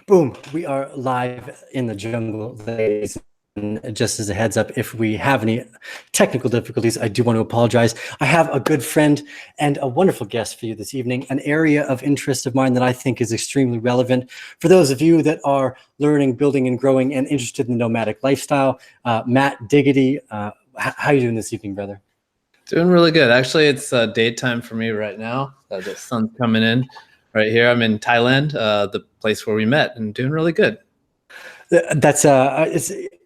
Boom, we are live in the jungle, ladies. And just as a heads up, if we have any technical difficulties, I do want to apologize. I have a good friend and a wonderful guest for you this evening, an area of interest of mine that I think is extremely relevant for those of you that are learning, building, and growing and interested in the nomadic lifestyle. Matt Diggity, how are you doing this evening, brother? Doing really good. Actually, it's daytime for me right now. The sun's coming in right here. I'm in Thailand, the place where we met, and doing really good. That's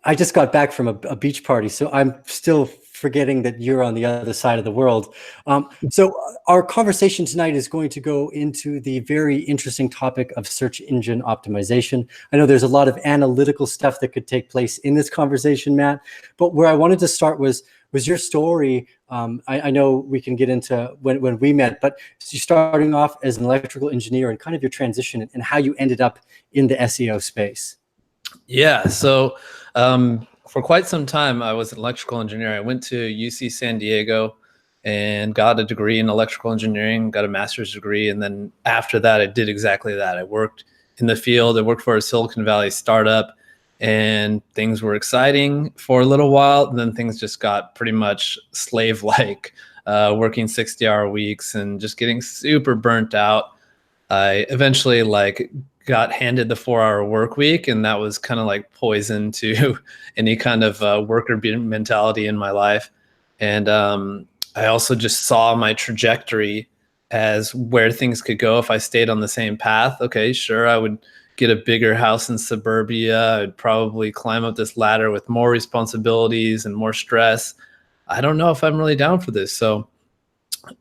I just got back from a beach party, so I'm still forgetting that you're on the other side of the world. So our conversation tonight is going to go into the very interesting topic of search engine optimization. I know there's a lot of analytical stuff that could take place in this conversation, Matt, but where I wanted to start was your story. I know we can get into when we met, but you're starting off as an electrical engineer and kind of your transition and how you ended up in the SEO space. Yeah, so for quite some time, I was an electrical engineer. I went to UC San Diego and got a degree in electrical engineering, got a master's degree. And then after that, I did exactly that. I worked in the field. I worked for a Silicon Valley startup, and things were exciting for a little while. And then things just got pretty much slave-like, working 60-hour weeks and just getting super burnt out. I eventually got handed the 4-hour work week, and that was kind of like poison to any kind of worker mentality in my life. And I also just saw my trajectory as where things could go if I stayed on the same path. Okay, sure, I would get a bigger house in suburbia. I'd probably climb up this ladder with more responsibilities and more stress. I don't know if I'm really down for this. So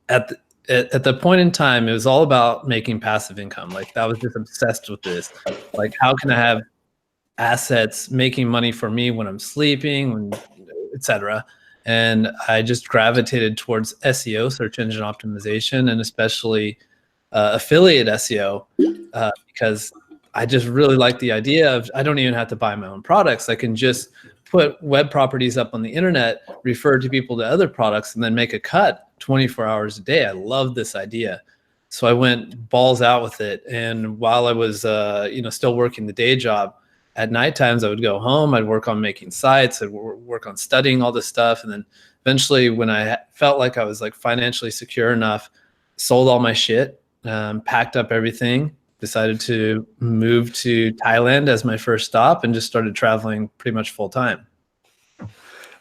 at the point in time, it was all about making passive income. Like, I was just obsessed with this. Like, how can I have assets making money for me when I'm sleeping, etc. And I just gravitated towards SEO, search engine optimization, and especially affiliate SEO, because I just really like the idea of I don't even have to buy my own products. I can just put web properties up on the internet, refer to people to other products, and then make a cut 24 hours a day. I love this idea. So I went balls out with it. And while I was still working the day job, at night times I would go home, I'd work on making sites, I'd work on studying all this stuff. And then eventually, when I felt like I was like financially secure enough, sold all my shit, packed up everything, decided to move to Thailand as my first stop, and just started traveling pretty much full time.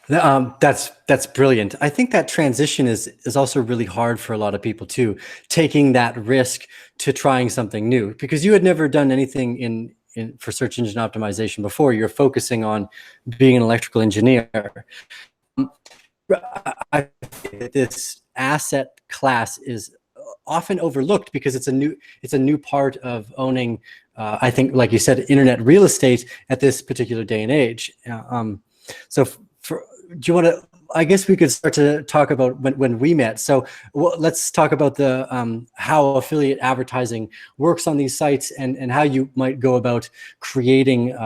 That's brilliant. I think that transition is also really hard for a lot of people too, taking that risk to trying something new, because you had never done anything for search engine optimization before. You're focusing on being an electrical engineer. I think this asset class is often overlooked because it's a new part of owning. I think, like you said, internet real estate at this particular day and age. So do you want to? I guess we could start to talk about when we met. So let's talk about the how affiliate advertising works on these sites and how you might go about creating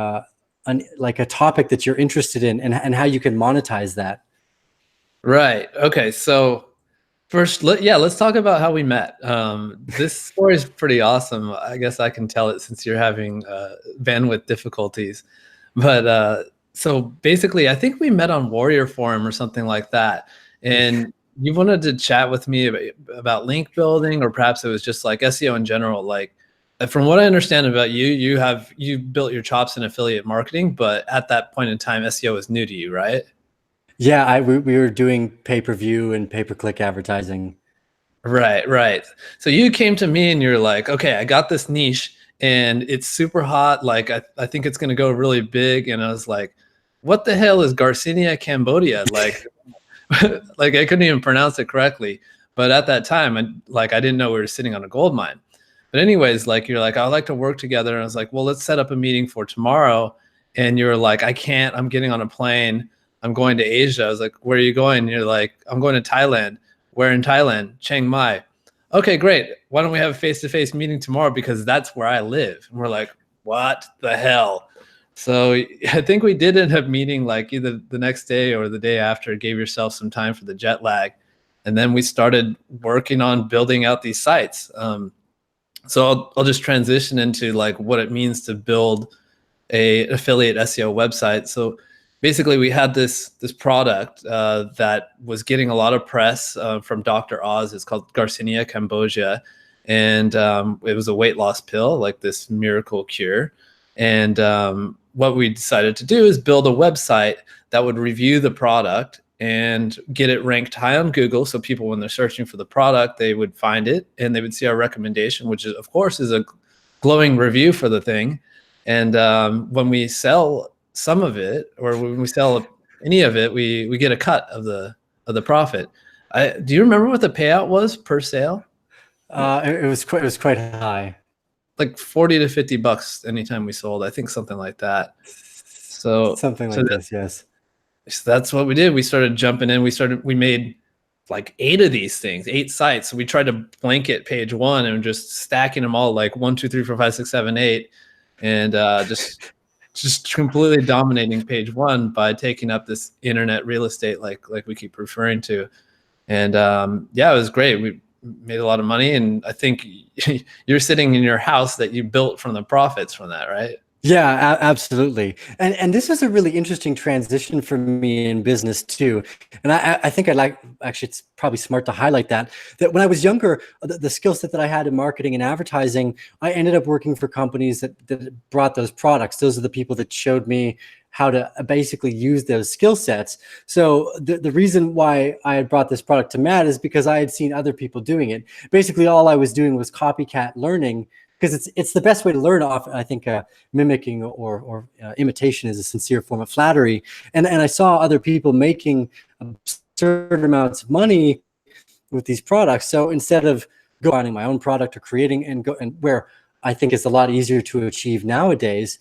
like a topic that you're interested in and how you can monetize that. Right. Okay. So first, let's talk about how we met. This story is pretty awesome. I guess I can tell it since you're having bandwidth difficulties. But so basically, I think we met on Warrior Forum or something like that. And you wanted to chat with me about link building, or perhaps it was just like SEO in general. Like, from what I understand about you, you built your chops in affiliate marketing, but at that point in time, SEO is new to you, right? Yeah, we were doing pay-per-view and pay-per-click advertising. Right. So you came to me and you're like, okay, I got this niche and it's super hot. Like, I think it's going to go really big. And I was like, what the hell is Garcinia, Cambodia? Like, like I couldn't even pronounce it correctly. But at that time, I didn't know we were sitting on a gold mine. But anyways, like, you're like, I'd like to work together. And I was like, well, let's set up a meeting for tomorrow. And you're like, I can't, I'm getting on a plane. I'm going to Asia. I was like, where are you going? And you're like, I'm going to Thailand. Where in Thailand? Chiang Mai. Okay, great. Why don't we have a face-to-face meeting tomorrow? Because that's where I live. And we're like, what the hell? So I think we did end up meeting like either the next day or the day after. Gave yourself some time for the jet lag. And then we started working on building out these sites. So I'll just transition into like what it means to build a affiliate SEO website. So basically, we had this product that was getting a lot of press from Dr. Oz. It's called Garcinia Cambogia, and it was a weight loss pill, like this miracle cure. And what we decided to do is build a website that would review the product and get it ranked high on Google. So people, when they're searching for the product, they would find it and they would see our recommendation, which is, of course, is a glowing review for the thing. And when we sell some of it, or when we sell any of it, we get a cut of the profit. Do you remember what the payout was per sale? It was quite high. Like 40 to 50 bucks anytime we sold. I think something like that. So something like this, yes. So that's what we did. We started jumping in. We made like 8 of these things, 8 sites. So we tried to blanket page 1 and just stacking them all like 1, 2, 3, 4, 5, 6, 7, 8, and just completely dominating page 1 by taking up this internet real estate, like we keep referring to. And yeah, it was great. We made a lot of money, and I think you're sitting in your house that you built from the profits from that, right? Yeah, absolutely. And this was a really interesting transition for me in business too. And I think actually, it's probably smart to highlight that when I was younger, the skill set that I had in marketing and advertising, I ended up working for companies that brought those products. Those are the people that showed me how to basically use those skill sets. So the reason why I had brought this product to Matt is because I had seen other people doing it. Basically, all I was doing was copycat learning, because it's the best way to learn off. I think mimicking or imitation is a sincere form of flattery. And I saw other people making absurd amounts of money with these products. So instead of finding my own product or creating and where I think is a lot easier to achieve nowadays,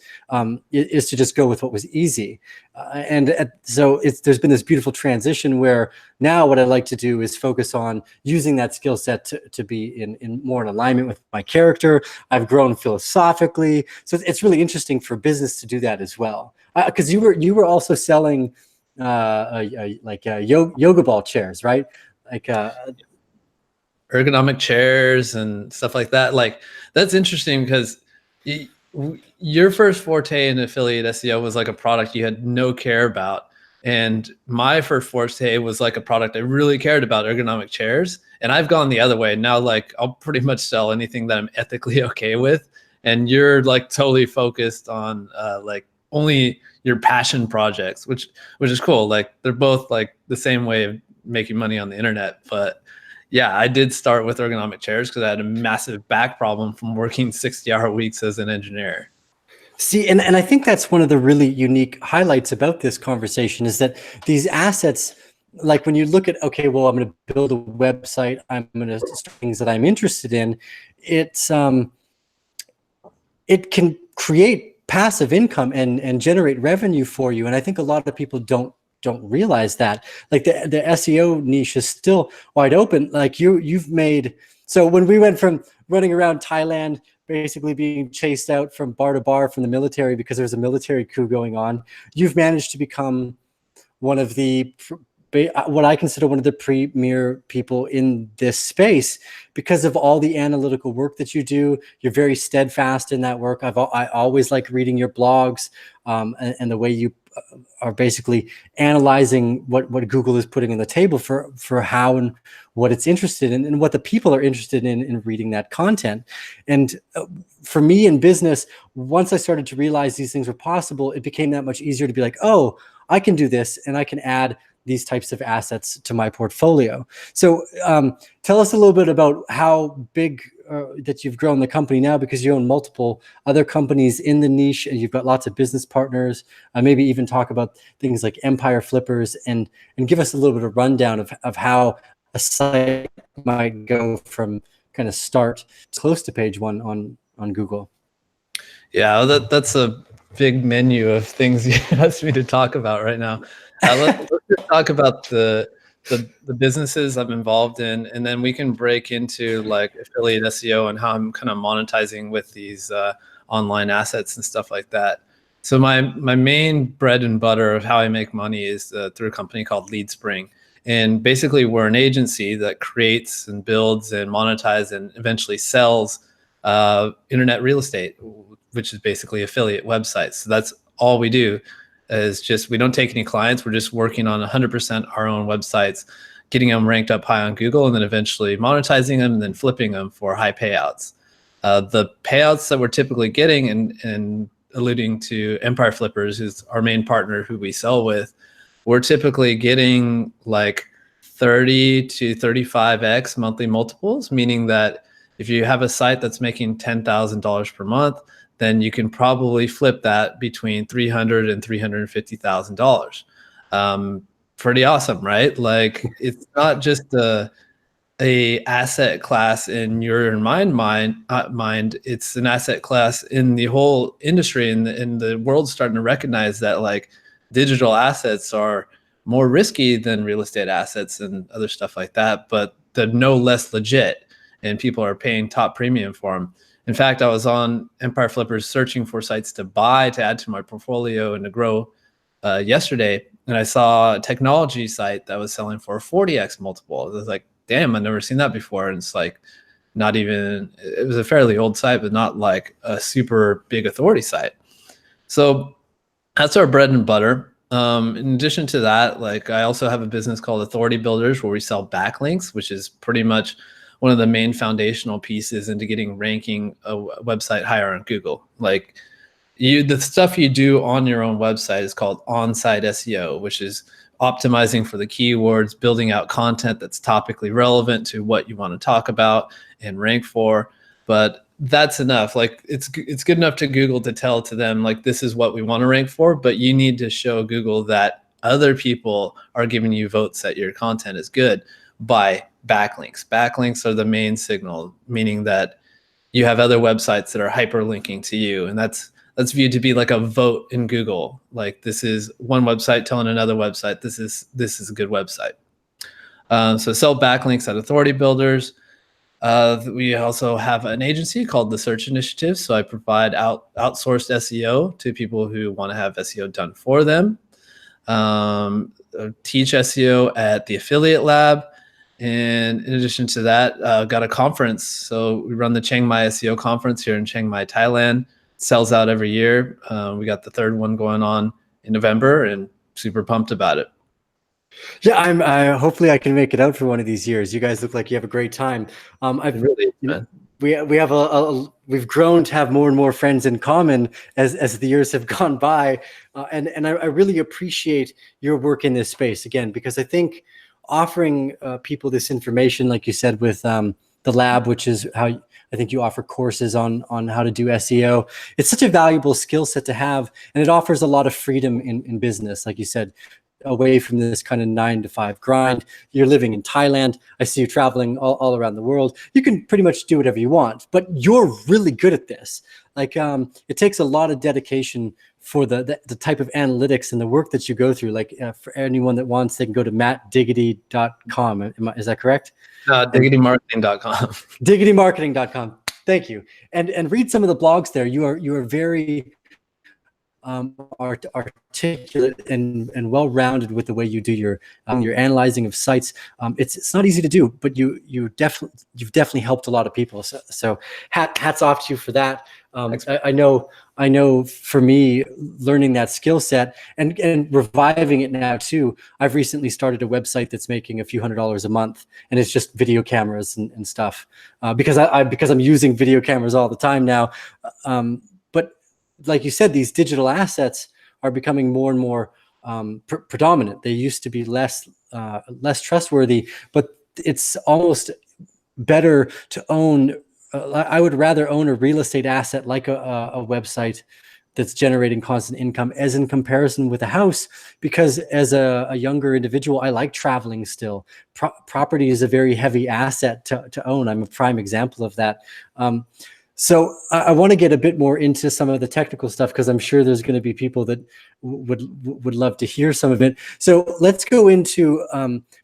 is to just go with what was easy. So there's been this beautiful transition where now what I like to do is focus on using that skill set to be in more in alignment with my character. I've grown philosophically. So it's really interesting for business to do that as well. Because you were also selling yoga ball chairs, right? Like ergonomic chairs and stuff like that. Like, that's interesting because your first forte in affiliate SEO was like a product you had no care about. And my first forte was like a product I really cared about, ergonomic chairs. And I've gone the other way. Now, like, I'll pretty much sell anything that I'm ethically okay with. And you're like totally focused on like only your passion projects, which is cool. Like, they're both like the same way of making money on the internet. But yeah, I did start with ergonomic chairs because I had a massive back problem from working 60-hour weeks as an engineer. See, and I think that's one of the really unique highlights about this conversation is that these assets, like when you look at, okay, well, I'm going to build a website, I'm going to start things that I'm interested in, it can create passive income and generate revenue for you. And I think a lot of people don't realize that. Like the SEO niche is still wide open. Like you've made, so when we went from running around Thailand, basically being chased out from bar to bar from the military because there's a military coup going on, you've managed to become one of the, what I consider one of the premier people in this space because of all the analytical work that you do. You're very steadfast in that work. I always like reading your blogs and the way you are basically analyzing what Google is putting on the table for how and what it's interested in and what the people are interested in reading that content. And for me in business, once I started to realize these things were possible, it became that much easier to be like, oh, I can do this and I can add these types of assets to my portfolio. So tell us a little bit about how big that you've grown the company now, because you own multiple other companies in the niche and you've got lots of business partners. Maybe even talk about things like Empire Flippers and give us a little bit of rundown of how a site might go from kind of start close to page 1 on Google. Yeah, that's a big menu of things you asked me to talk about right now. Let's just talk about the businesses I'm involved in, and then we can break into like affiliate SEO and how I'm kind of monetizing with these online assets and stuff like that. So my main bread and butter of how I make money is through a company called LeadSpring. And basically we're an agency that creates and builds and monetizes and eventually sells internet real estate, which is basically affiliate websites. So that's all we do is just, we don't take any clients. We're just working on 100% our own websites, getting them ranked up high on Google, and then eventually monetizing them and then flipping them for high payouts. The payouts that we're typically getting, and alluding to Empire Flippers, who's our main partner who we sell with, we're typically getting like 30 to 35x monthly multiples, meaning that if you have a site that's making $10,000 per month, then you can probably flip that between $300,000 and $350,000. Pretty awesome, right? Like, it's not just a asset class in your and mine mind. It's an asset class in the whole industry, and the world's starting to recognize that like digital assets are more risky than real estate assets and other stuff like that, but they're no less legit, and people are paying top premium for them. In fact, I was on Empire Flippers searching for sites to buy to add to my portfolio and to grow yesterday, and I saw a technology site that was selling for a 40x multiple. I was like, damn, I've never seen that before. And it's like, not even, it was a fairly old site, but not like a super big authority site. So that's our bread and butter. In addition to that, like, I also have a business called Authority Builders, where we sell backlinks, which is pretty much one of the main foundational pieces into getting ranking a website higher on Google. Like, the stuff you do on your own website is called on-site SEO, which is optimizing for the keywords, building out content that's topically relevant to what you want to talk about and rank for. But that's enough. Like, it's good enough to Google to tell to them, like, this is what we want to rank for, but you need to show Google that other people are giving you votes that your content is good by backlinks. Backlinks are the main signal, meaning that you have other websites that are hyperlinking to you, and that's viewed to be like a vote in Google. Like, this is one website telling another website, this is a good website. So sell backlinks at Authority Builders. We also have an agency called The Search Initiative. So I provide outsourced SEO to people who want to have SEO done for them. Teach SEO at the Affiliate Lab. And in addition to that, got a conference. So we run the Chiangmai Seo Conference here in Chiang Mai, Thailand. Sells out every year. We got the third one going on in November, and super pumped about it. Yeah, hopefully I can make it out for one of these years. You guys look like you have a great time. We've grown to have more and more friends in common as the years have gone by, and I really appreciate your work in this space again, because I think offering people this information, like you said, with the lab, which is how I think you offer courses on how to do SEO. It's such a valuable skill set to have, and it offers a lot of freedom in business. Like you said, away from this kind of 9-to-5 grind. You're living in Thailand. I see you traveling all around the world. You can pretty much do whatever you want, but you're really good at this. Like, it takes a lot of dedication for the type of analytics and the work that you go through. Like, for anyone that wants, they can go to mattdiggity.com. Is that correct? Diggitymarketing.com. Diggitymarketing.com. Thank you. And read some of the blogs there. You are very articulate and well-rounded with the way you do your analyzing of sites. It's not easy to do, but you've definitely helped a lot of people. So hats off to you for that. I know for me, learning that skill set and reviving it now too. I've recently started a website that's making a few $100s a month, and it's just video cameras and stuff, because I'm using video cameras all the time now. But like you said, these digital assets are becoming more and more predominant. They used to be less trustworthy, but it's almost better to own. I would rather own a real estate asset like a website that's generating constant income as in comparison with a house, because as a younger individual, I like traveling still. Property is a very heavy asset to own. I'm a prime example of that. So I want to get a bit more into some of the technical stuff, because I'm sure there's going to be people that would love to hear some of it. So let's go into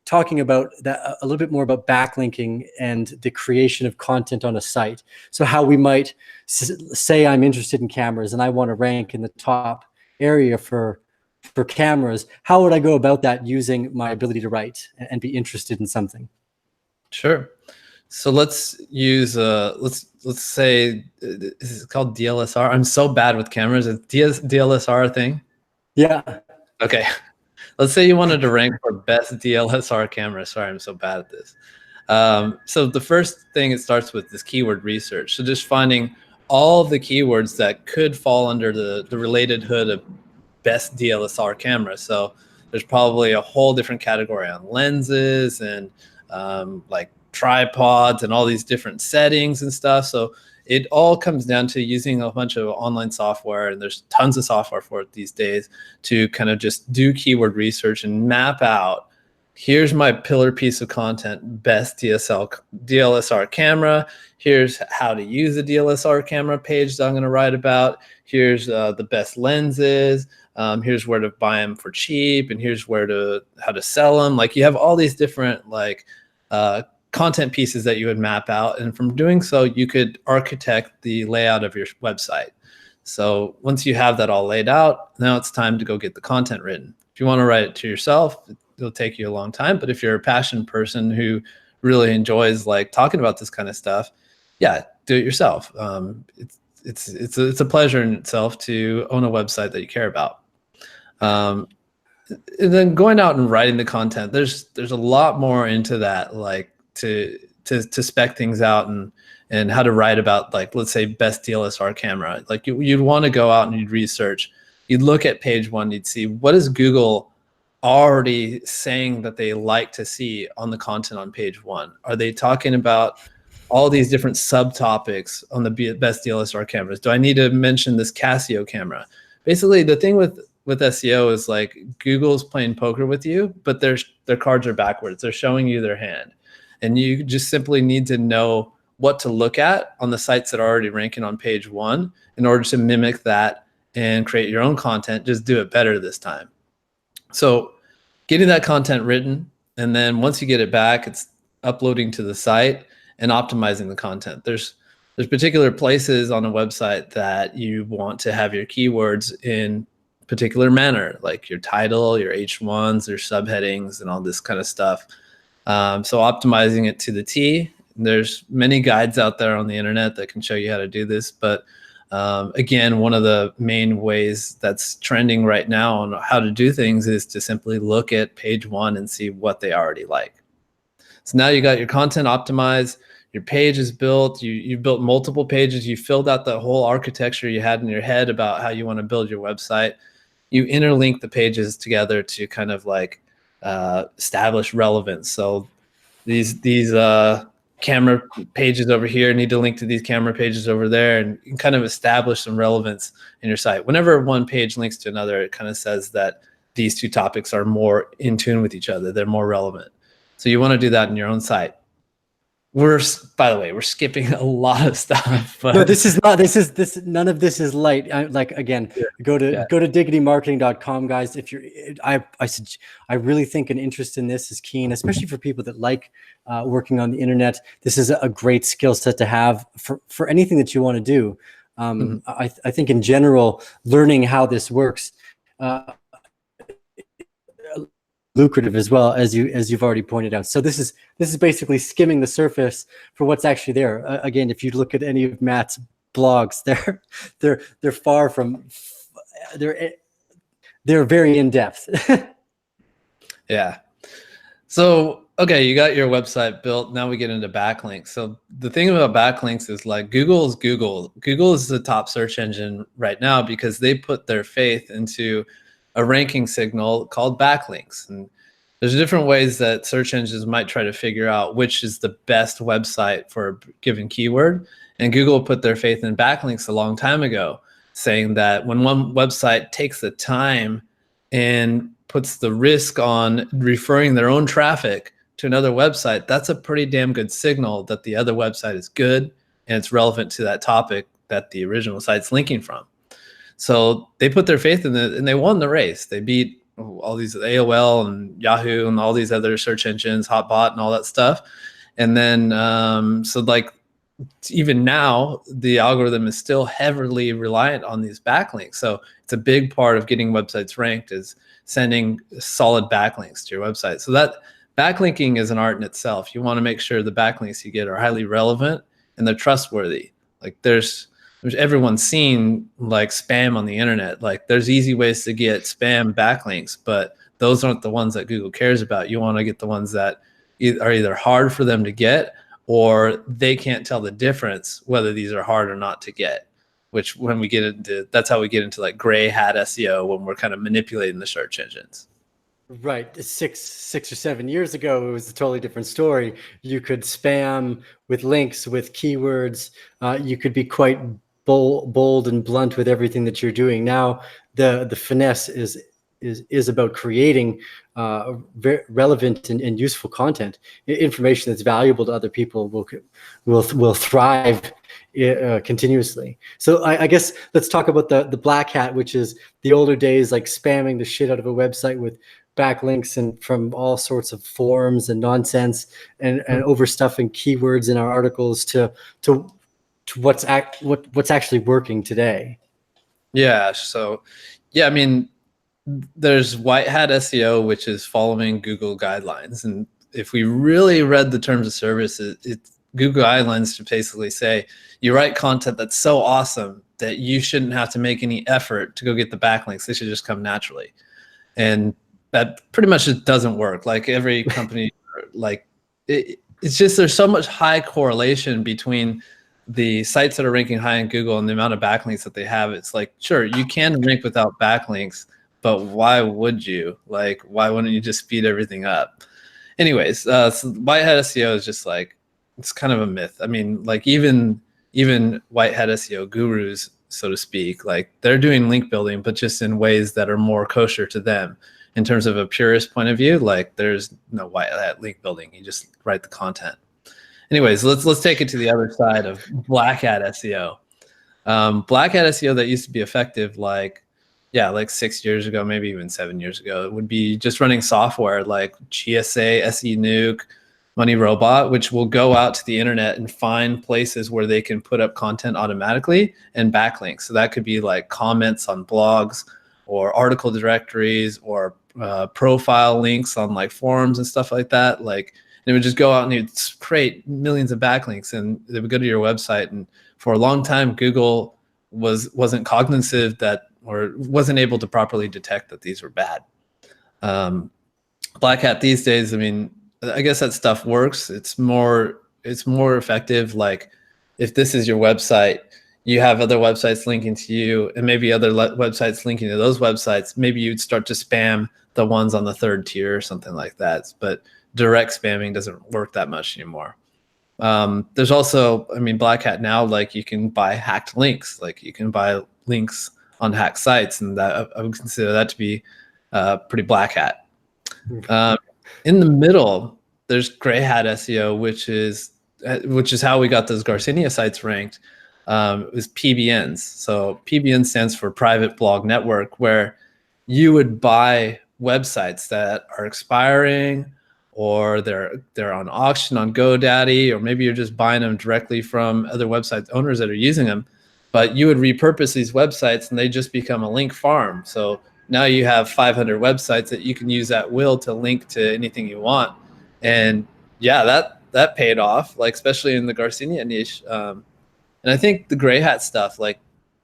talking about that a little bit more about backlinking and the creation of content on a site. So how we might say I'm interested in cameras and I want to rank in the top area for cameras. How would I go about that using my ability to write and be interested in something? Sure. So let's use let's say is it called DLSR? I'm so bad with cameras. Is DLSR a thing? Yeah. Okay. Let's say you wanted to rank for best DLSR camera. Sorry, I'm so bad at this. So the first thing it starts with is keyword research. So just finding all of the keywords that could fall under the related hood of best DLSR camera. So there's probably a whole different category on lenses and like tripods and all these different settings and stuff. So it all comes down to using a bunch of online software, and there's tons of software for it these days, to kind of just do keyword research and map out, here's my pillar piece of content, best DLSR camera. Here's how to use a DLSR camera page that I'm going to write about. Here's the best lenses. Here's where to buy them for cheap, and here's how to sell them. Like, you have all these different like content pieces that you would map out, and from doing so, you could architect the layout of your website. So once you have that all laid out, now it's time to go get the content written. If you want to write it to yourself, it'll take you a long time. But if you're a passionate person who really enjoys like talking about this kind of stuff, yeah, do it yourself. It's a pleasure in itself to own a website that you care about. And then going out and writing the content, there's a lot more into that, like to spec things out and how to write about, like, let's say best DLSR camera. Like you'd want to go out and you'd research, you'd look at page one, you'd see what is Google already saying that they like to see on the content on page one. Are they talking about all these different subtopics on the best DLSR cameras? Do I need to mention this Casio camera? Basically, the thing with SEO is like Google's playing poker with you, but their cards are backwards. They're showing you their hand. And you just simply need to know what to look at on the sites that are already ranking on page one in order to mimic that and create your own content. Just do it better this time. So getting that content written, and then once you get it back, it's uploading to the site and optimizing the content. There's particular places on a website that you want to have your keywords in particular manner, like your title, your H1s, your subheadings, and all this kind of stuff. So optimizing it to the T. There's many guides out there on the internet that can show you how to do this. But again, one of the main ways that's trending right now on how to do things is to simply look at page one and see what they already like. So now you got your content optimized, your page is built, you've built multiple pages, you filled out the whole architecture you had in your head about how you want to build your website. You interlink the pages together to kind of like establish relevance. So these camera pages over here need to link to these camera pages over there, and you can kind of establish some relevance in your site. Whenever one page links to another, it kind of says that these two topics are more in tune with each other. They're more relevant. So you want to do that in your own site. By the way, we're skipping a lot of stuff. But no, this is not. None of this is light. Like, again, go to diggitymarketing.com, guys. If you're, I really think an interest in this is keen, especially for people that like working on the internet. This is a great skill set to have for anything that you want to do. I think in general, learning how this works. Lucrative as well, as you've already pointed out. So this is basically skimming the surface for what's actually there. Again, if you look at any of Matt's blogs, they're far from they're very in depth. Yeah. So okay, you got your website built. Now we get into backlinks. So the thing about backlinks is, like, Google is Google. Google is the top search engine right now because they put their faith into a ranking signal called backlinks. And there's different ways that search engines might try to figure out which is the best website for a given keyword. And Google put their faith in backlinks a long time ago, saying that when one website takes the time and puts the risk on referring their own traffic to another website, that's a pretty damn good signal that the other website is good and it's relevant to that topic that the original site's linking from. So they put their faith in it and they won the race. They beat all these AOL and Yahoo and all these other search engines, Hotbot and all that stuff. And then, so like even now, the algorithm is still heavily reliant on these backlinks. So it's a big part of getting websites ranked is sending solid backlinks to your website. So backlinking is an art in itself. You want to make sure the backlinks you get are highly relevant and they're trustworthy. Like there's everyone's seen like spam on the internet. Like there's easy ways to get spam backlinks, but those aren't the ones that Google cares about. You want to get the ones that are either hard for them to get, or they can't tell the difference whether these are hard or not to get, which when we get into, that's how we get into like gray hat SEO, when we're kind of manipulating the search engines. Right. Six or 7 years ago, it was a totally different story. You could spam with links, with keywords. You could be quite bold and blunt with everything that you're doing. Now, the finesse is about creating very relevant and useful content. Information that's valuable to other people will thrive continuously. So I guess let's talk about the black hat, which is the older days, like spamming the shit out of a website with backlinks and from all sorts of forums and nonsense, and overstuffing keywords in our articles to what's actually working today. Yeah. So, yeah, I mean, there's white hat SEO, which is following Google guidelines. And if we really read the terms of service, it's Google guidelines to basically say, you write content that's so awesome that you shouldn't have to make any effort to go get the backlinks. They should just come naturally. And that pretty much just doesn't work. Like every company, like it's just, there's so much high correlation between the sites that are ranking high in Google and the amount of backlinks that they have. It's like, sure, you can rank without backlinks, but why would you? Like, why wouldn't you just speed everything up? Anyways, so white hat SEO is just like, it's kind of a myth. I mean, like even white hat SEO gurus, so to speak, like they're doing link building, but just in ways that are more kosher to them. In terms of a purist point of view, like there's no white hat link building. You just write the content. Anyways, let's take it to the other side of black hat SEO. Black hat SEO that used to be effective, like 6 years ago, maybe even 7 years ago, it would be just running software like GSA, s.e.o, Money Robot, which will go out to the internet and find places where they can put up content automatically and backlinks. So that could be like comments on blogs or article directories or profile links on like forums and stuff like that. Like, and it would just go out and it would create millions of backlinks, and they would go to your website. And for a long time, Google wasn't cognizant that, or wasn't able to properly detect that these were bad. Black hat these days, I mean, I guess that stuff works. It's more effective. Like if this is your website, you have other websites linking to you, and maybe other websites linking to those websites. Maybe you'd start to spam the ones on the third tier or something like that. But direct spamming doesn't work that much anymore. There's also, I mean, black hat now, like you can buy hacked links. Like you can buy links on hacked sites, and that I would consider that to be pretty black hat. In the middle, there's gray hat SEO, which is how we got those Garcinia sites ranked. It was PBNs. So PBN stands for Private Blog Network, where you would buy websites that are expiring, or they're on auction on GoDaddy, or maybe you're just buying them directly from other website owners that are using them. But you would repurpose these websites and they just become a link farm. So now you have 500 websites that you can use at will to link to anything you want. And yeah, that paid off, like especially in the Garcinia niche. And I think the gray hat stuff, like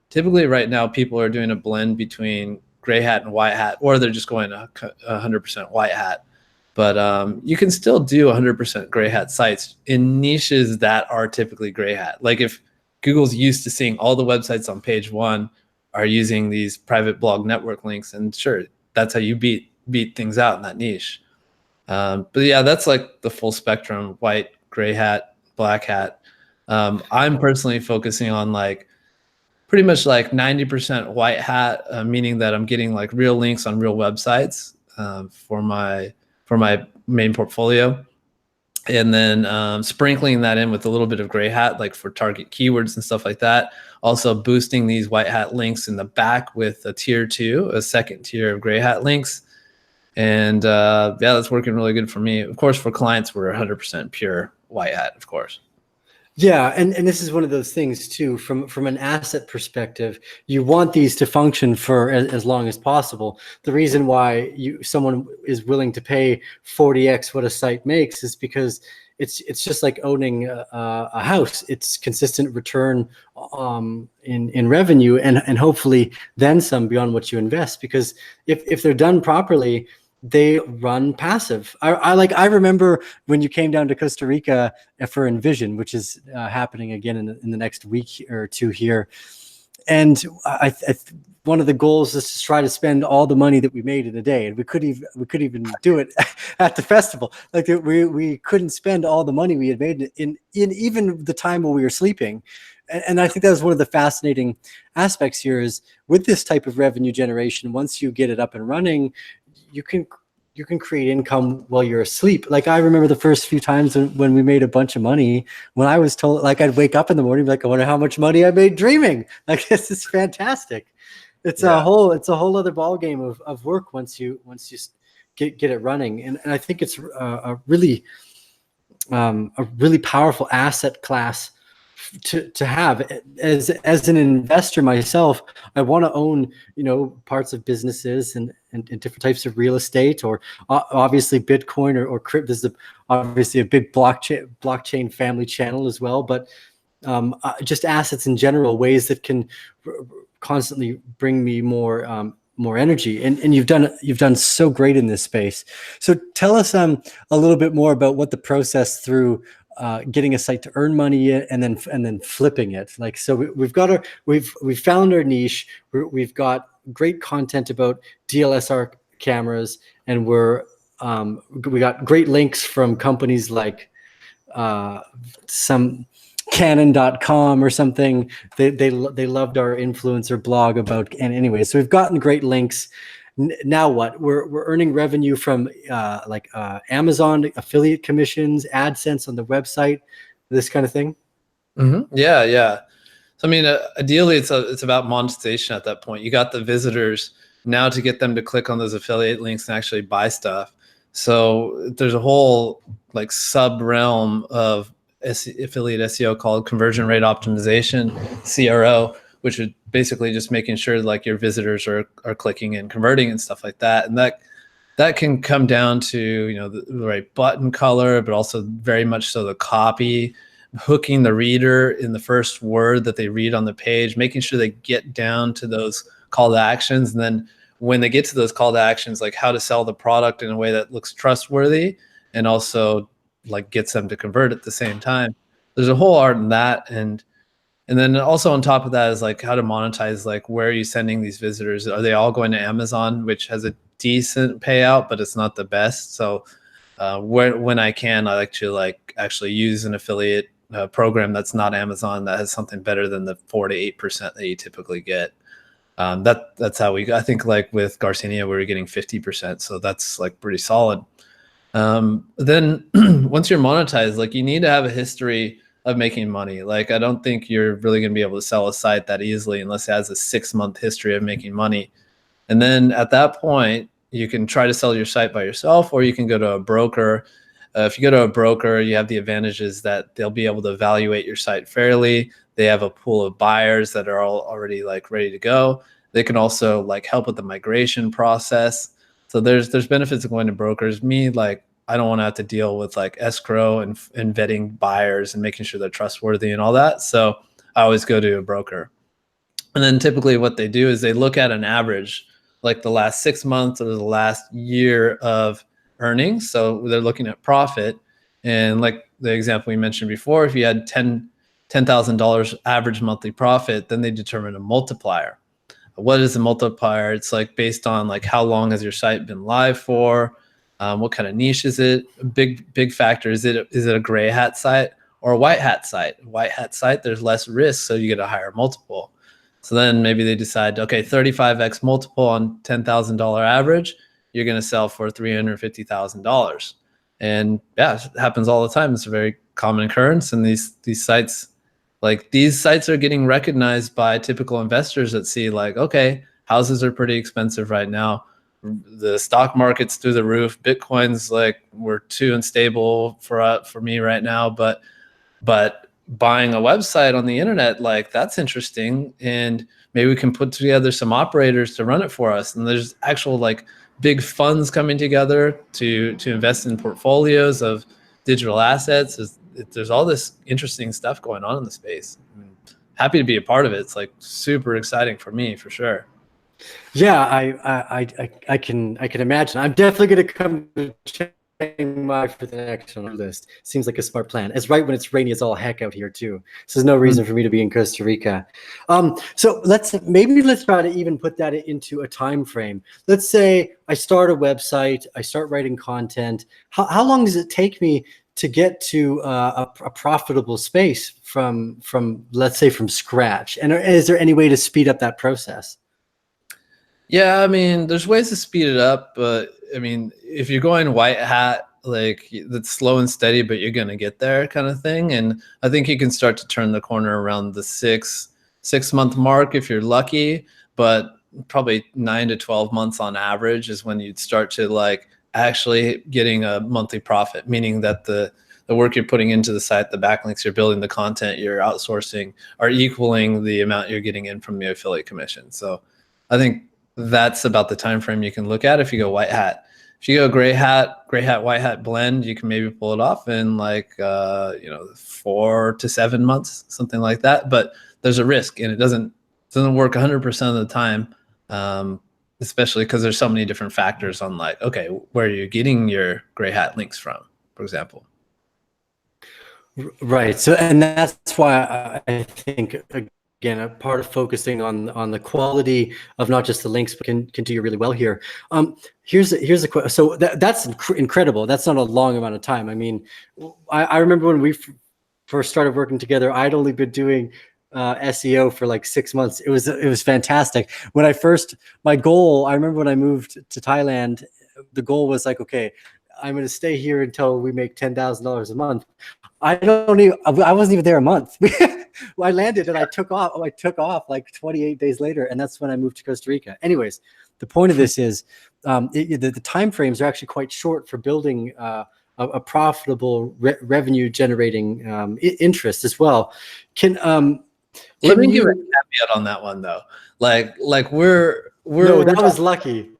typically right now people are doing a blend between gray hat and white hat, or they're just going 100% white hat. But you can still do 100% gray hat sites in niches that are typically gray hat. Like if Google's used to seeing all the websites on page one are using these private blog network links, and sure, that's how you beat things out in that niche. But yeah, that's like the full spectrum: white, gray hat, black hat. I'm personally focusing on like pretty much like 90% white hat, meaning that I'm getting like real links on real websites for my main portfolio. And then sprinkling that in with a little bit of gray hat, like for target keywords and stuff like that. Also boosting these white hat links in the back with a tier 2, a second tier of gray hat links. And yeah, that's working really good for me. Of course, for clients, we're 100% pure white hat, of course. Yeah, and this is one of those things too, from an asset perspective, you want these to function for as long as possible. The reason why someone is willing to pay 40x what a site makes is because it's just like owning a house. It's consistent return in revenue and hopefully then some beyond what you invest, because if they're done properly, they run passive. I remember when you came down to Costa Rica for Envision, which is happening again in the next week or two here. And one of the goals is to try to spend all the money that we made in a day, and we could even do it at the festival. Like we couldn't spend all the money we had made in even the time when we were sleeping. And I think that was one of the fascinating aspects here is with this type of revenue generation. Once you get it up and running, you can create income while you're asleep. Like I remember the first few times when we made a bunch of money, when I was told, like I'd wake up in the morning, like, I wonder how much money I made dreaming. Like this is fantastic. It's a whole other ball game of work once you get it running. And I think it's a really powerful asset class to have. As an investor myself, I want to own parts of businesses and different types of real estate, or obviously Bitcoin or crypto. This is obviously a big blockchain family channel as well, but just assets in general, ways that can constantly bring me more energy. And you've done so great in this space. So tell us a little bit more about what the process through getting a site to earn money and then flipping it. Like, so we've found our niche. We've got great content about DLSR cameras, and we got great links from companies like some Canon.com or something. They loved our influencer blog about. And anyway, so we've gotten great links. Now what? We're earning revenue from Amazon affiliate commissions, AdSense on the website, this kind of thing. Yeah, yeah. So I mean, ideally, it's about monetization at that point. You got the visitors now to get them to click on those affiliate links and actually buy stuff. So there's a whole like sub realm of affiliate SEO called conversion rate optimization, CRO, which is basically just making sure like your visitors are clicking and converting and stuff like that. And that can come down to the right button color, but also very much so the copy, hooking the reader in the first word that they read on the page, making sure they get down to those call to actions. And then when they get to those call to actions, like how to sell the product in a way that looks trustworthy and also like gets them to convert at the same time. There's a whole art in that. And then also on top of that is like how to monetize, like where are you sending these visitors? Are they all going to Amazon, which has a decent payout, but it's not the best. So when I can, I like to actually use an affiliate program that's not Amazon, that has something better than the 4 to 8% that you typically get. That's how I think like with Garcinia, we were getting 50%. So that's like pretty solid. Then once you're monetized, like you need to have a history of making money. Like, I don't think you're really going to be able to sell a site that easily unless it has a 6-month history of making money. And then at that point, you can try to sell your site by yourself, or you can go to a broker. If you go to a broker, you have the advantages that they'll be able to evaluate your site fairly. They have a pool of buyers that are already like ready to go. They can also like help with the migration process. So there's benefits of going to brokers. Me, like, I don't want to have to deal with like escrow and vetting buyers and making sure they're trustworthy and all that. So I always go to a broker. And then typically what they do is they look at an average, like the last 6 months or the last year of earnings. So they're looking at profit. And like the example we mentioned before, if you had $10,000 average monthly profit, then they determine a multiplier. What is the multiplier? It's like based on like how long has your site been live for? What kind of niche is it? A big factor. Is it a gray hat site or a white hat site? White hat site, there's less risk, so you get a higher multiple. So then maybe they decide, okay, 35x multiple on $10,000 average, you're going to sell for $350,000. And yeah, it happens all the time. It's a very common occurrence. And these sites, like these sites are getting recognized by typical investors that see like, okay, houses are pretty expensive right now. The stock market's through the roof. Bitcoin's like, we're too unstable for me right now. But buying a website on the internet, like that's interesting. And maybe we can put together some operators to run it for us. And there's actual like big funds coming together to invest in portfolios of digital assets. There's all this interesting stuff going on in the space. I'm happy to be a part of it. It's like super exciting for me, for sure. Yeah, I can imagine. I'm definitely going to come to Chiangmai for the next on our list. Seems like a smart plan. It's right when it's rainy as all heck out here too. So there's no reason for me to be in Costa Rica. So let's try to even put that into a time frame. Let's say I start a website, I start writing content. How long does it take me to get to a profitable space from let's say from scratch? And is there any way to speed up that process? Yeah, I mean, there's ways to speed it up, but I mean, if you're going white hat, like that's slow and steady, but you're gonna get there kind of thing. And I think you can start to turn the corner around the six-month mark if you're lucky, but probably 9 to 12 months on average is when you'd start to like actually getting a monthly profit, meaning that the work you're putting into the site, the backlinks you're building, the content you're outsourcing are equaling the amount you're getting in from the affiliate commission. So I think that's about the time frame you can look at if you go white hat. If you go gray hat, white hat blend, you can maybe pull it off in like 4 to 7 months, something like that. But there's a risk, and it doesn't work 100% of the time, especially because there's so many different factors on like, okay, where are you getting your gray hat links from, for example. Right. So, and that's why I think, again, a part of focusing on the quality of not just the links, but can do really well here. Here's a question. So that's incredible. That's not a long amount of time. I mean, I remember when we first started working together, I'd only been doing SEO for like 6 months. It was fantastic. My goal, I remember when I moved to Thailand, the goal was like, okay, I'm going to stay here until we make $10,000 a month. I wasn't even there a month. I landed and I took off like 28 days later, and that's when I moved to Costa Rica. Anyways, the point of this is the time frames are actually quite short for building a profitable revenue generating interest as well. Let me give a caveat on that one though. Like we're that was lucky.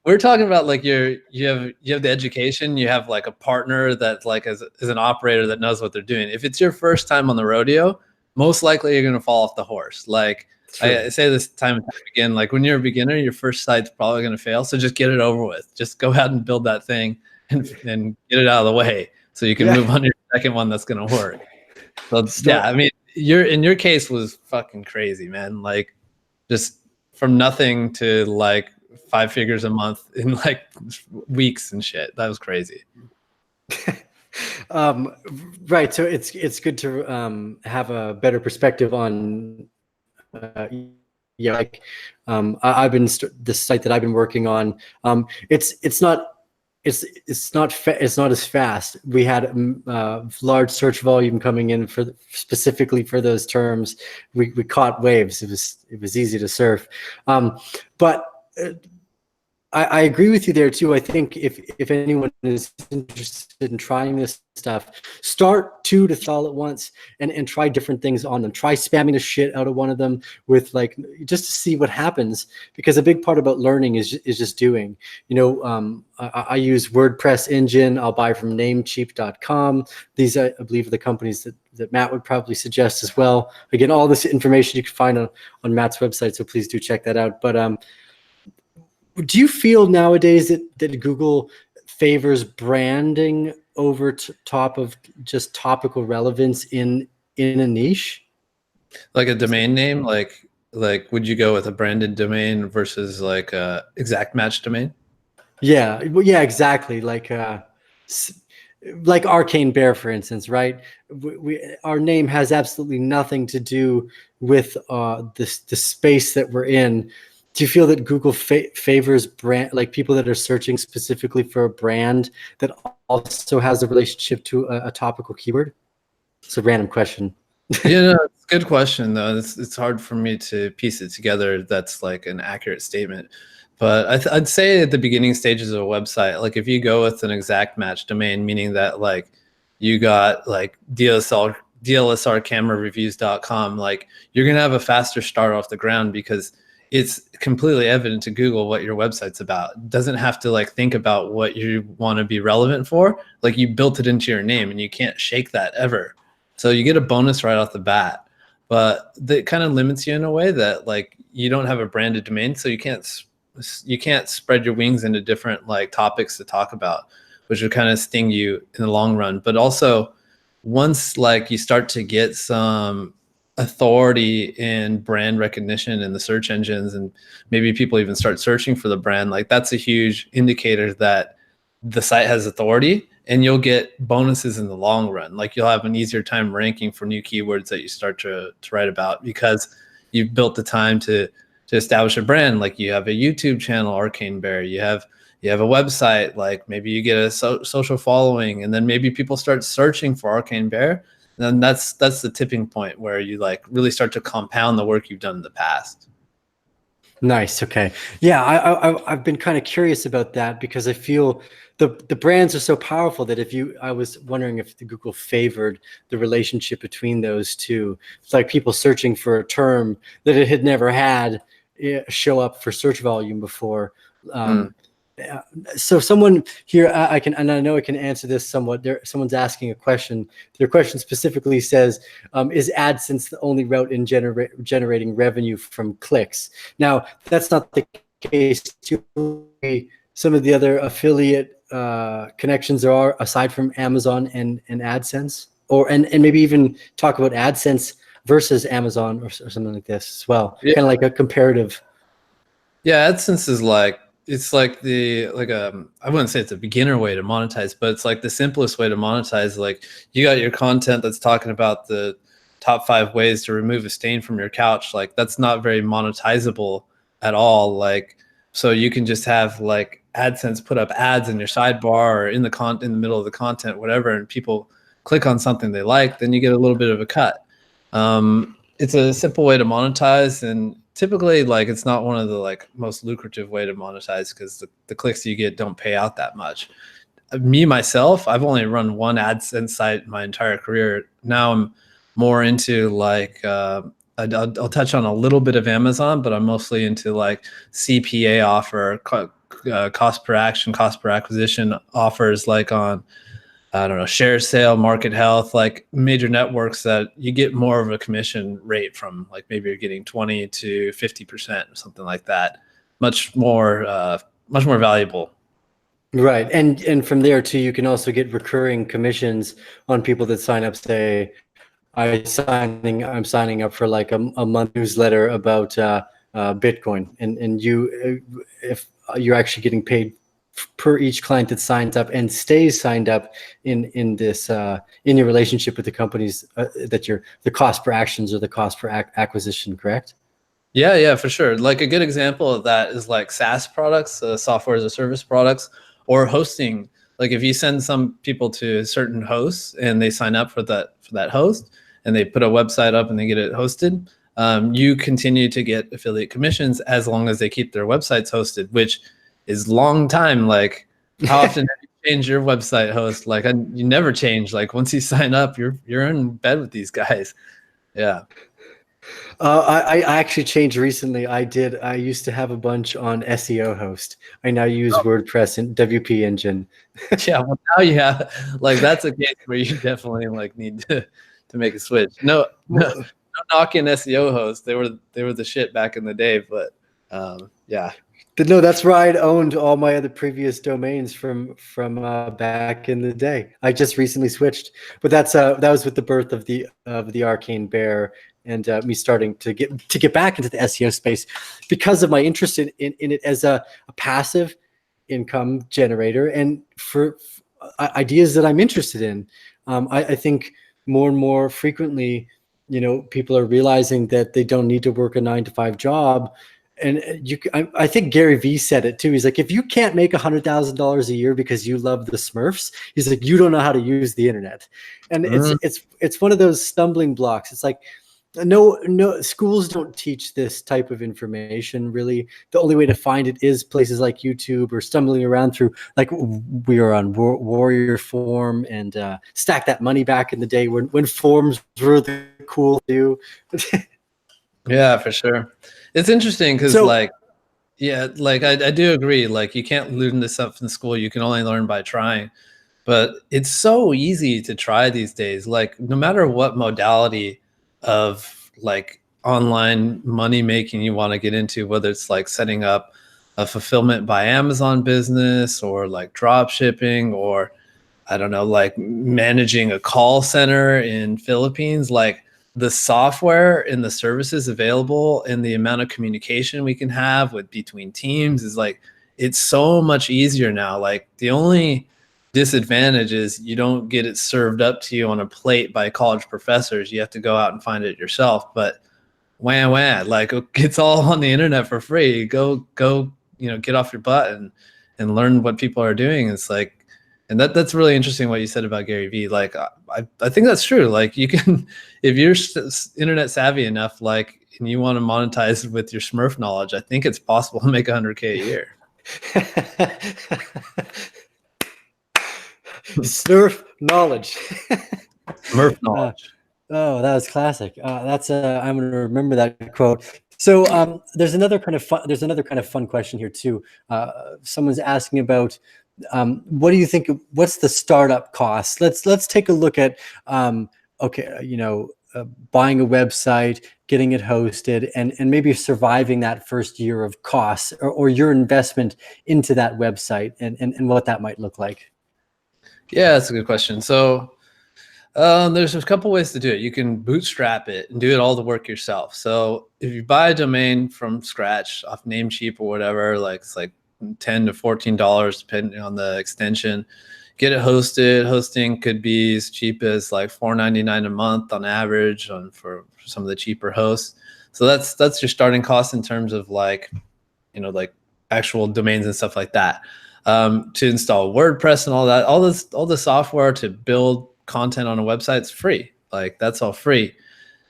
We're talking about like you have the education, you have like a partner that like is an operator that knows what they're doing. If it's your first time on the rodeo, most likely you're going to fall off the horse. Like I say this time and time again, like when you're a beginner, your first site's probably going to fail. So just get it over with. Just go out and build that thing and get it out of the way so you can move on to your second one that's going to work. So yeah, I mean, your case was fucking crazy, man. Like just from nothing to like 5 figures a month in like weeks and shit. That was crazy. Right. So it's good to have a better perspective on I've been the site that I've been working on. It's not as fast. We had large search volume coming in specifically for those terms. We caught waves. It was easy to surf, but I agree with you there too. I think if anyone is interested in trying this stuff, start 2 to 3 all at once and try different things on them. Try spamming the shit out of one of them with like, just to see what happens, because a big part about learning is just doing. I use WordPress engine. I'll buy from namecheap.com. These I believe are the companies that Matt would probably suggest as well. Again, all this information you can find on Matt's website, so please do check that out. But do you feel nowadays that Google favors branding over top of just topical relevance in a niche? Like a domain name, like would you go with a branded domain versus like a exact match domain? Yeah, well, yeah, exactly. Like Arcane Bear, for instance, right? Our name has absolutely nothing to do with the space that we're in. Do you feel that Google favors brand, like people that are searching specifically for a brand that also has a relationship to a topical keyword? It's a random question. Yeah, no, it's a good question though. It's hard for me to piece it together. That's like an accurate statement. But I'd say at the beginning stages of a website, like if you go with an exact match domain, meaning that like you got like dlsrcamerareviews.com, like you're going to have a faster start off the ground because it's completely evident to Google what your website's about. It doesn't have to like think about what you want to be relevant for. Like you built it into your name and you can't shake that ever. So you get a bonus right off the bat, but that kind of limits you in a way that like you don't have a branded domain. So you can't spread your wings into different like topics to talk about, which would kind of sting you in the long run. But also once like you start to get some authority and brand recognition in the search engines, and maybe people even start searching for the brand, like that's a huge indicator that the site has authority, and you'll get bonuses in the long run. Like you'll have an easier time ranking for new keywords that you start to write about because you've built the time to establish a brand. Like you have a YouTube channel, Arcane Bear, you have a website, like maybe you get a social following, and then maybe people start searching for Arcane Bear. Then that's the tipping point where you like really start to compound the work you've done in the past. Nice. Okay. Yeah, I've been kind of curious about that because I feel the brands are so powerful that I was wondering if the Google favored the relationship between those two. It's like people searching for a term that it had never had show up for search volume before. So someone here, and I know I can answer this somewhat. Someone's asking a question. Their question specifically says, is AdSense the only route in generating revenue from clicks? Now, that's not the case. Some of the other affiliate connections there are, aside from Amazon and AdSense, and maybe even talk about AdSense versus Amazon or something like this as well. Yeah. Kind of like a comparative. Yeah, AdSense is like, it's like I wouldn't say it's a beginner way to monetize, but it's like the simplest way to monetize. Like you got your content that's talking about the top 5 ways to remove a stain from your couch. Like that's not very monetizable at all. Like, so you can just have like AdSense put up ads in your sidebar or in the middle of the content, whatever, and people click on something they like, then you get a little bit of a cut. It's a simple way to monetize, and typically like it's not one of the like most lucrative way to monetize because the clicks you get don't pay out that much. Me myself, I've only run one AdSense site my entire career. Now I'm more into like I'll touch on a little bit of Amazon, but I'm mostly into like CPA offer, cost per action, cost per acquisition offers, like on, I don't know, Share Sale, Market Health, like major networks that you get more of a commission rate from. Like maybe you're getting 20 to 50% or something like that. Much more valuable. Right, and from there too, you can also get recurring commissions on people that sign up. Say, I'm signing up for like a month newsletter about Bitcoin, and if you're actually getting paid per each client that signs up and stays signed up in your relationship with the companies that the cost per actions or the cost per acquisition, correct? Yeah, for sure. Like a good example of that is like SaaS products, software as a service products, or hosting. Like if you send some people to certain hosts and they sign up for that host and they put a website up and they get it hosted, you continue to get affiliate commissions as long as they keep their websites hosted, which is long time. Like how often have you changed your website host? Like you never change. Like once you sign up, you're in bed with these guys. Yeah. I actually changed recently. I used to have a bunch on SEO host. I now use WordPress and WP Engine. Yeah, well now you have, like, that's a case where you definitely like need to make a switch. No knocking SEO hosts. They were the shit back in the day, but yeah. No, that's where I'd owned all my other previous domains from back in the day. I just recently switched, but that was with the birth of the Arcane Bear and me starting to get back into the SEO space because of my interest in it as a passive income generator and for ideas that I'm interested in. I think more and more frequently, people are realizing that they don't need to work a 9-to-5 job. And I think Gary Vee said it too. He's like, if you can't make $100,000 a year because you love the Smurfs, he's like, you don't know how to use the internet. And it's one of those stumbling blocks. It's like, No, schools don't teach this type of information, really. The only way to find it is places like YouTube or stumbling around through, like we are on Warrior Form and Stack That Money back in the day when forms were the cool to do. Yeah, for sure. It's interesting because So, like, yeah, like I do agree. Like you can't learn this stuff in school. You can only learn by trying. But it's so easy to try these days. Like no matter what modality of like online money making you want to get into, whether it's like setting up a fulfillment by Amazon business or like drop shipping or I don't know, like managing a call center in Philippines, like the software and the services available and the amount of communication we can have with between teams is like it's so much easier now. Like the only disadvantage is you don't get it served up to you on a plate by college professors. You have to go out and find it yourself. But wah, like it's all on the internet for free. Go, get off your butt and learn what people are doing. It's like, and that's really interesting what you said about Gary Vee. Like, I think that's true. Like you can, if you're internet savvy enough, like, and you want to monetize with your Smurf knowledge, I think it's possible to make 100K a year. Smurf knowledge. Smurf knowledge. Oh, that was classic. I'm going to remember that quote. So there's another kind of fun question here too. Someone's asking about what do you think? What's the startup cost? Let's take a look at buying a website, getting it hosted, and maybe surviving that first year of costs or your investment into that website and what that might look like. Yeah, that's a good question. So there's a couple ways to do it. You can bootstrap it and do it all the work yourself. So if you buy a domain from scratch off Namecheap or whatever, like it's like $10 to $14 depending on the extension, get it hosted. Hosting could be as cheap as like $4.99 a month on average for some of the cheaper hosts. So that's your starting cost in terms of like actual domains and stuff like that. To install WordPress and all that, all the software to build content on a website is free. Like that's all free.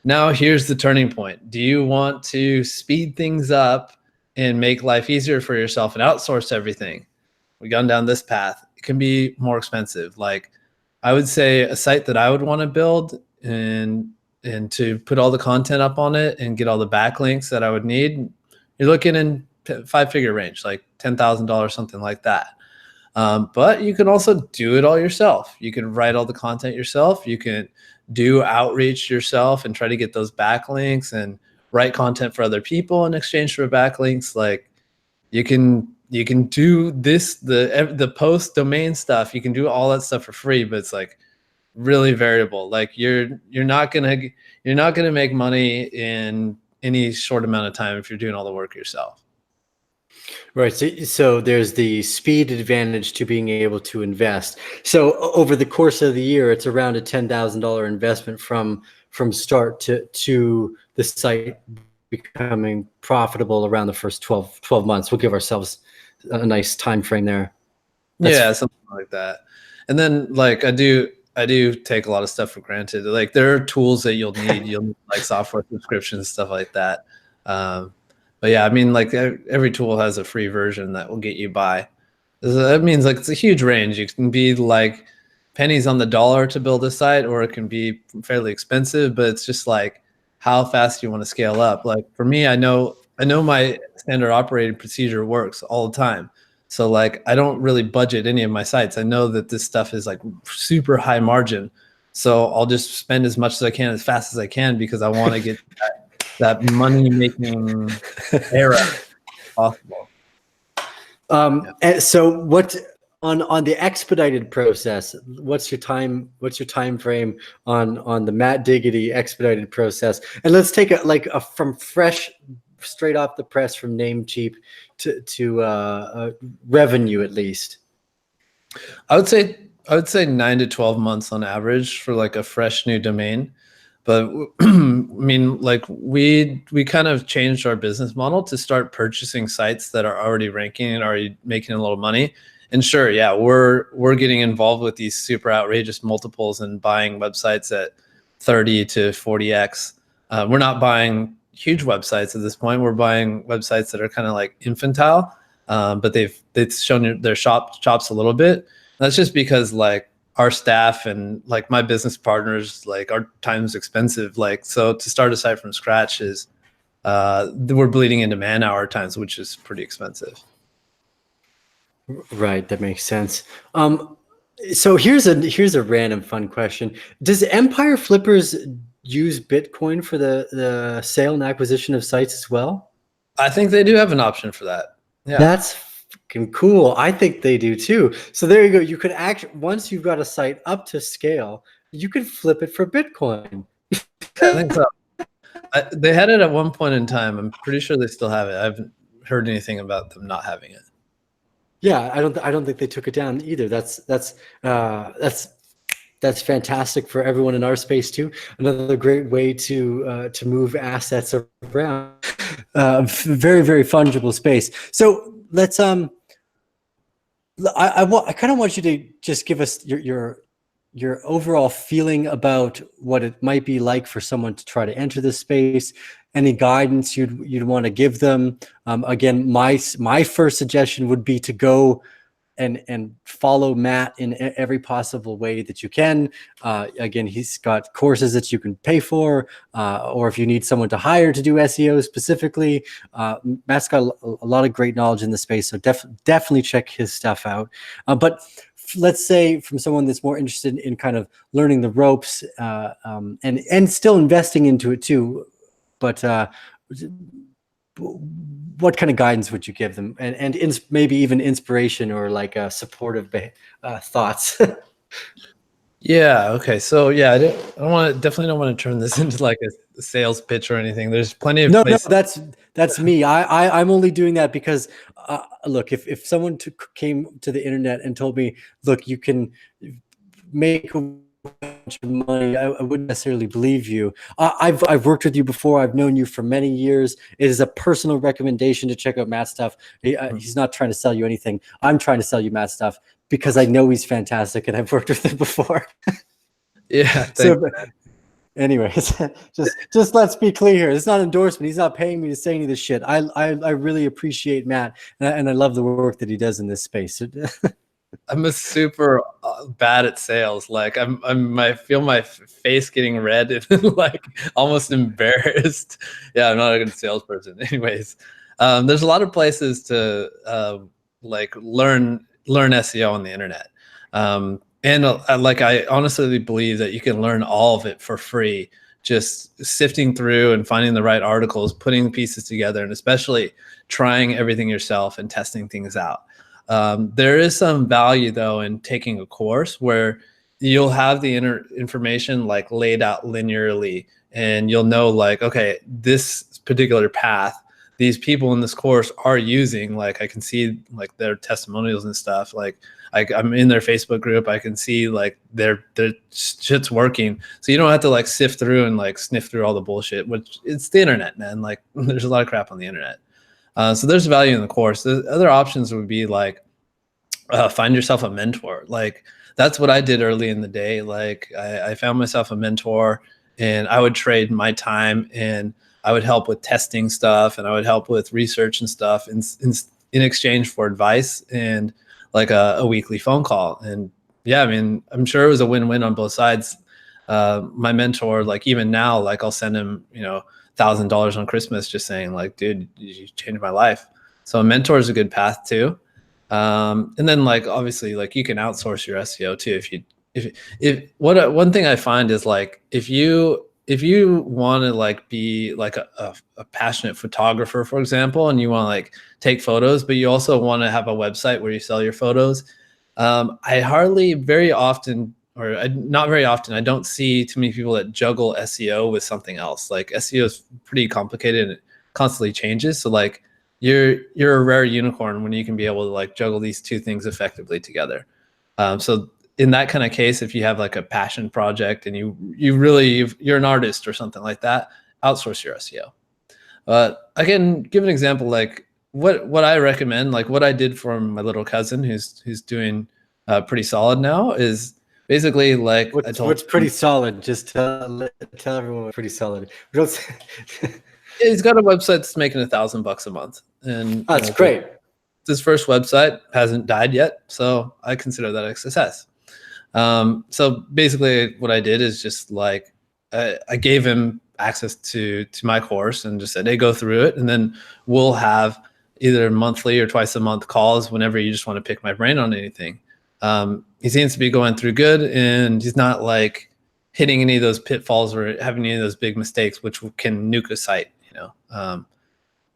Now here's the turning point. Do you want to speed things up and make life easier for yourself and outsource everything? We've gone down this path. It can be more expensive. Like I would say a site that I would want to build and to put all the content up on it and get all the backlinks that I would need, you're looking in 5-figure range, like $10,000, something like that. But you can also do it all yourself. You can write all the content yourself. You can do outreach yourself and try to get those backlinks and write content for other people in exchange for backlinks. Like you can do this, the post domain stuff. You can do all that stuff for free, but it's like really variable. Like you're not gonna make money in any short amount of time if you're doing all the work yourself. Right. So there's the speed advantage to being able to invest. So over the course of the year, it's around a $10,000 investment from start to the site becoming profitable around the first 12 months. We'll give ourselves a nice time frame there. Yeah, something like that. And then like I do take a lot of stuff for granted. Like there are tools that you'll need like software subscriptions, stuff like that. But yeah, I mean, like every tool has a free version that will get you by. That means like it's a huge range. You can be like pennies on the dollar to build a site, or it can be fairly expensive, but it's just like how fast you want to scale up. Like for me, I know my standard operating procedure works all the time. So like I don't really budget any of my sites. I know that this stuff is like super high margin. So I'll just spend as much as I can as fast as I can because I want to get that money making era possible. And so what on the expedited process, what's your time frame on the Matt Diggity expedited process? And let's take a from fresh, straight off the press from Namecheap to revenue at least. I would say 9 to 12 months on average for like a fresh new domain. But I mean, like we kind of changed our business model to start purchasing sites that are already ranking and already making a little money. And sure, yeah, we're getting involved with these super outrageous multiples and buying websites at 30 to 40x. We're not buying huge websites at this point. We're buying websites that are kind of like infantile, but they've shown their chops a little bit. That's just because like our staff and like my business partners, like our time's expensive. Like, so to start a site from scratch is we're bleeding into man-hour times, which is pretty expensive. Right, that makes sense. So here's a random fun question. Does Empire Flippers use Bitcoin for the sale and acquisition of sites as well? I think they do have an option for that. Yeah. That's fucking cool. I think they do too. So there you go. You could once you've got a site up to scale, you could flip it for Bitcoin. I think so. They had it at one point in time. I'm pretty sure they still have it. I haven't heard anything about them not having it. Yeah, I don't think they took it down either. That's fantastic for everyone in our space too. Another great way to move assets around. Very, very fungible space. So let's I kind of want you to just give us your overall feeling about what it might be like for someone to try to enter this space. Any guidance you'd want to give them. Again, my first suggestion would be to go and follow Matt in every possible way that you can. Again, he's got courses that you can pay for, or if you need someone to hire to do SEO specifically, Matt's got a lot of great knowledge in the space, so definitely check his stuff out. But let's say from someone that's more interested in kind of learning the ropes and still investing into it too, but what kind of guidance would you give them, and maybe even inspiration or like supportive thoughts? Yeah. Okay. So yeah, definitely don't want to turn this into like a sales pitch or anything. There's plenty of places. No, that's me. I'm only doing that because look, if someone came to the internet and told me, look, you can make a bunch of money, I wouldn't necessarily believe you. I've worked with you before. I've known you for many years. It is a personal recommendation to check out Matt's stuff. He's not trying to sell you anything. I'm trying to sell you Matt's stuff because I know he's fantastic and I've worked with him before. Yeah. So, anyways, just let's be clear here. It's not endorsement. He's not paying me to say any of this shit. I really appreciate Matt, and I love the work that he does in this space. I'm a super bad at sales. Like I feel my face getting red and like almost embarrassed. Yeah, I'm not a good salesperson. Anyways, there's a lot of places to like learn SEO on the internet. And like I honestly believe that you can learn all of it for free, just sifting through and finding the right articles, putting the pieces together, and especially trying everything yourself and testing things out. There is some value though in taking a course where you'll have the information like laid out linearly, and you'll know like, okay, this particular path, these people in this course are using, like I can see like their testimonials and stuff. Like I'm in their Facebook group. I can see like their shit's working. So you don't have to like sift through and like sniff through all the bullshit, which it's the internet, man. Like there's a lot of crap on the internet. So there's value in the course. The other options would be like find yourself a mentor. Like that's what I did early in the day. Like I found myself a mentor, and I would trade my time, and I would help with testing stuff, and I would help with research and stuff in exchange for advice and like a weekly phone call. And yeah, I mean, I'm sure it was a win-win on both sides. My mentor, like even now, like I'll send him, $1,000 on Christmas, just saying like, dude, you changed my life. So a mentor is a good path too. And then like, obviously like you can outsource your SEO too. One thing I find is like, if you want to like be like a passionate photographer, for example, and you want to like take photos, but you also want to have a website where you sell your photos. Not very often, I don't see too many people that juggle SEO with something else. Like SEO is pretty complicated and it constantly changes. So like you're a rare unicorn when you can be able to like juggle these two things effectively together. So in that kind of case, if you have like a passion project and you're an artist or something like that, outsource your SEO. I can give an example, like what I recommend, like what I did for my little cousin who's doing pretty solid now, is basically, like I told What's pretty solid? Just tell everyone what's pretty solid. We don't say- he's got a website that's making $1,000 a month, and Oh, that's great. His first website hasn't died yet, so I consider that a success. So basically, what I did is just like I gave him access to my course and just said, "Hey, go through it, and then we'll have either monthly or twice a month calls whenever you just want to pick my brain on anything." He seems to be going through good, and he's not like hitting any of those pitfalls or having any of those big mistakes, which can nuke a site.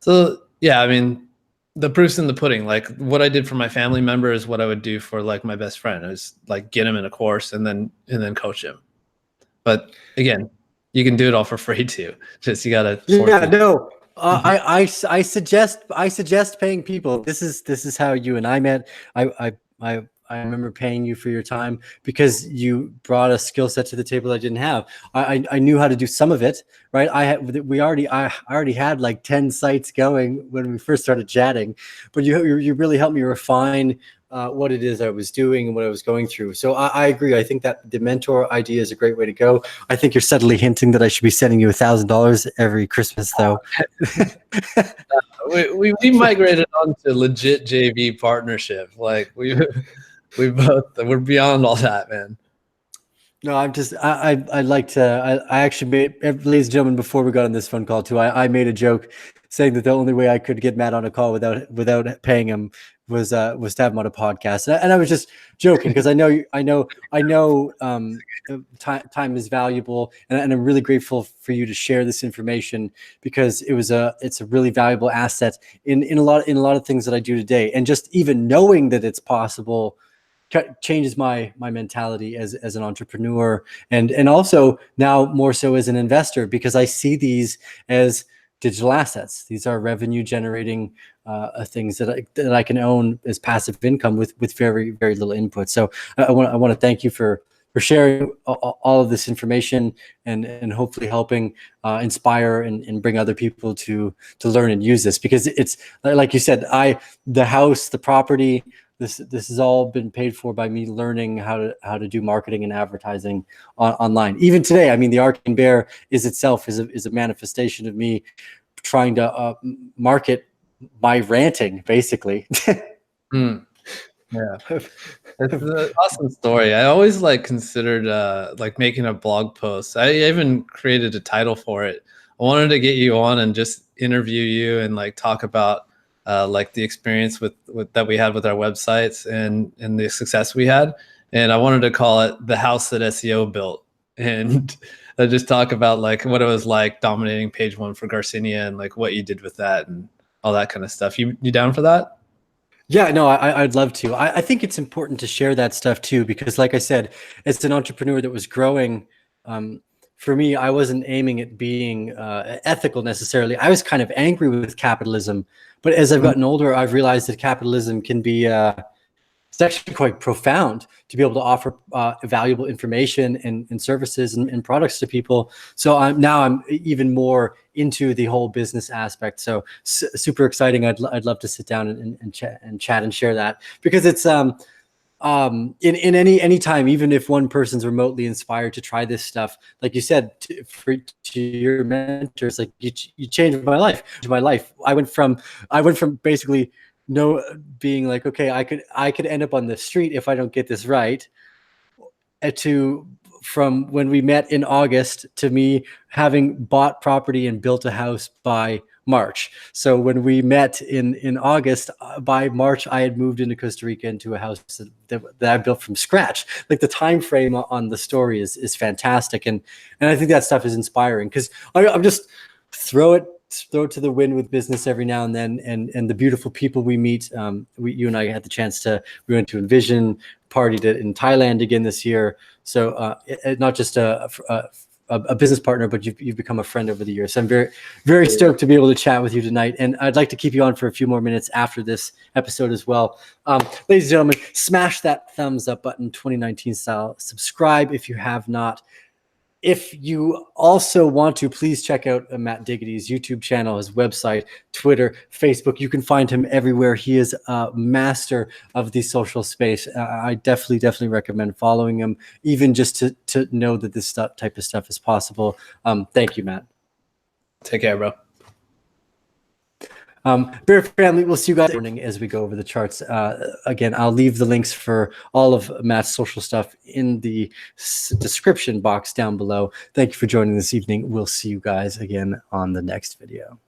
So yeah, I mean, the proof's in the pudding. Like what I did for my family member is what I would do for like my best friend. I was like get him in a course and then coach him. But again, you can do it all for free too. Just you gotta sort Yeah, through. no. I suggest paying people. This is how you and I met. I remember paying you for your time because you brought a skill set to the table I didn't have. I knew how to do some of it, right? I already had like 10 sites going when we first started chatting, but you really helped me refine what it is I was doing and what I was going through. So I agree. I think that the mentor idea is a great way to go. I think you're subtly hinting that I should be sending you $1,000 every Christmas, though. We migrated on to legit JV partnership. Like we're beyond all that, man. No, I'd like to, I actually made, ladies and gentlemen, before we got on this phone call too, I made a joke saying that the only way I could get Matt on a call without paying him was to have him on a podcast. And I was just joking because I know time is valuable, and I'm really grateful for you to share this information because it's a really valuable asset in a lot of things that I do today. And just even knowing that it's possible changes my mentality as an entrepreneur, and also now more so as an investor, because I see these as digital assets. These are revenue generating things that I can own as passive income with very, very little input. So I want to thank you for sharing all of this information and hopefully helping inspire and bring other people to learn and use this, because it's like you said, the house, the property, this has all been paid for by me learning how to do marketing and advertising online. Even today, I mean, the Arcane Bear is a manifestation of me trying to market my ranting, basically. Yeah, it's an awesome story. I always like considered like making a blog post. I even created a title for it. I wanted to get you on and just interview you and like talk about like the experience with that we had with our websites and the success we had. And I wanted to call it the house that SEO built, and just talk about like what it was like dominating page one for Garcinia and like what you did with that and all that kind of stuff. You down for that? Yeah, no, I'd love to. I think it's important to share that stuff too, because like I said, as an entrepreneur that was growing, for me, I wasn't aiming at being ethical necessarily. I was kind of angry with capitalism, but as I've gotten older, I've realized that capitalism can be it's actually quite profound to be able to offer valuable information and services and products to people. So I'm even more into the whole business aspect. So super exciting. I'd love to sit down and chat and share that, because it's in any time, even if one person's remotely inspired to try this stuff, like you said, to your mentors, like you changed my life. I went from basically being like, okay, I could end up on the street if I don't get this right, to from when we met in August to me having bought property and built a house by March. So when we met in August, by March, I had moved into Costa Rica into a house that I built from scratch. Like the time frame on the story is fantastic, and I think that stuff is inspiring, because I'm just throw it to the wind with business every now and then, and the beautiful people we meet. You and I had the chance we went to Envision, partied in Thailand again this year. So not just a business partner, but you've become a friend over the years. So I'm very, very stoked to be able to chat with you tonight. And I'd like to keep you on for a few more minutes after this episode as well. Ladies and gentlemen, smash that thumbs up button, 2019 style. Subscribe if you have not. if you also want to, please check out Matt Diggity's YouTube channel, his website, Twitter, Facebook. You can find him everywhere. He is a master of the social space. I definitely recommend following him, even just to know that this type of stuff is possible. Thank you, Matt. Take care, bro. Bear family, we'll see you guys morning as we go over the charts. Again, I'll leave the links for all of Matt's social stuff in the description box down below. Thank you for joining this evening. We'll see you guys again on the next video.